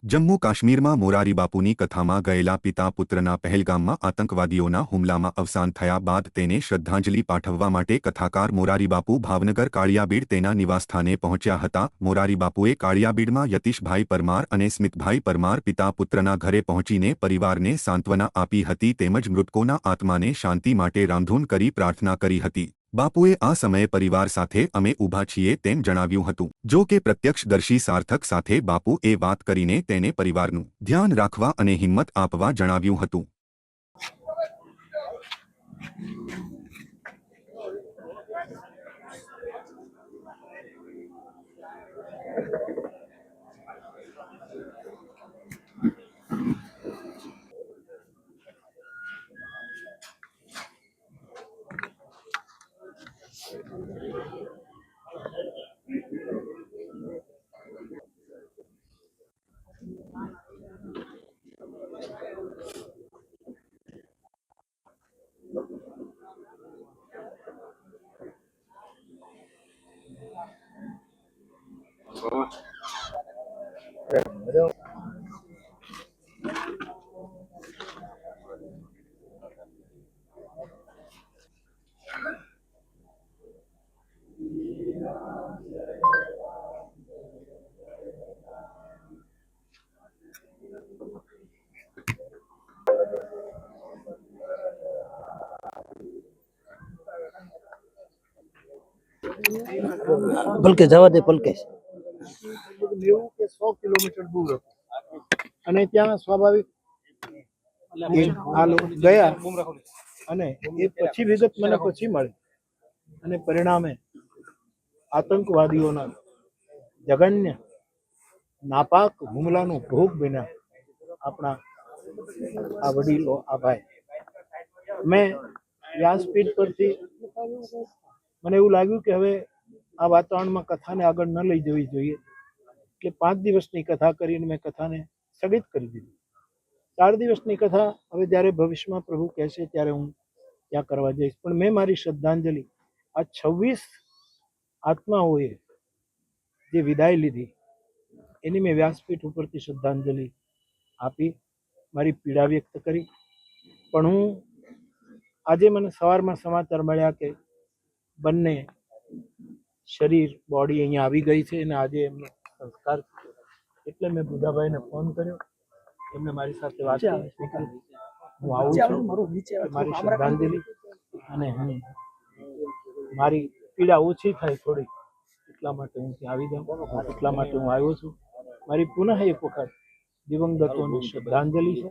જમ્મુ કાશ્મીરમાં મોરારી બાપુની કથામાં ગયેલા પિતા પુત્રના પહેલગામમાં આતંકવાદીઓના હુમલામાં અવસાન થયા બાદ તેને શ્રદ્ધાંજલિ પાઠવવા માટે કથાકાર મોરારી બાપુ ભાવનગર કાળિયાબીડ તેના નિવાસસ્થાને પહોંચ્યા હતા। મોરારી બાપુએ કાળિયાબીડમાં યતીશભાઈ પરમાર અને સ્મિતભાઈ પરમાર પિતા પુત્રના ઘરે પહોંચીને પરિવારને સાંત્વના આપી હતી તેમજ મૃતકોના આત્માને શાંતિ માટે રામધૂન કરી પ્રાર્થના કરી હતી। બાપુએ આ સમયે પરિવાર સાથે અમે ઊભા છીએ તેમ જણાવ્યું હતું। જો કે પ્રત્યક્ષદર્શી સાર્થક સાથે બાપુ એ વાત કરીને તેને પરિવારનું ધ્યાન રાખવા અને હિંમત આપવા જણાવ્યું હતું। પલકે જવા દે પલકે 90 કે 100 કિલોમીટર દૂર હતું અને ત્યાં સ્વાભાવિક આ લોકો ગયા અને એ પછી વિગત મને પછી મળી અને પરિણામે આતંકવાદીઓના જઘન્ય નાપાક હુમલાનો ભોગ બન્યા આપણા આ વડીલો આ ભાઈ। મેં વ્યાસપીઠ પરથી મને એવું લાગ્યું કે હવે આ વાતાવરણમાં કથાને આગળ ન લઈ જવી જોઈએ એટલે 5 દિવસની કથા કરીને મેં કથાને સ્થગિત કરી દીધી। 4 દિવસની કથા હવે જ્યારે ભવિષ્યમાં પ્રભુ કહેશે ત્યારે હું ત્યાં કરવા જઈશ, પણ મેં મારી શ્રદ્ધાંજલિ આ 26 આત્માઓએ જે વિદાય લીધી એની મેં વ્યાસપીઠ ઉપરથી શ્રદ્ધાંજલિ આપી, મારી પીડા વ્યક્ત કરી। પણ હું આજે મને સવારમાં સમાચાર મળ્યા કે બંને શરીર બોડી અહીંયા આવી ગઈ છે અને આજે એમનો સંસ્કાર એટલે મેં બુધાભાઈને ફોન કર્યો, એમને મારી સાથે વાત કરી, હું આવું છું મારી શ્રદ્ધાંજલિ અને હું મારી પીડા ઓછી થાય થોડી એટલા માટે હું ત્યાં આવી જાઉં, એટલા માટે હું આવ્યો છું। મારી પુનઃ એક વખત દિવંગતોની શ્રદ્ધાંજલિ છે।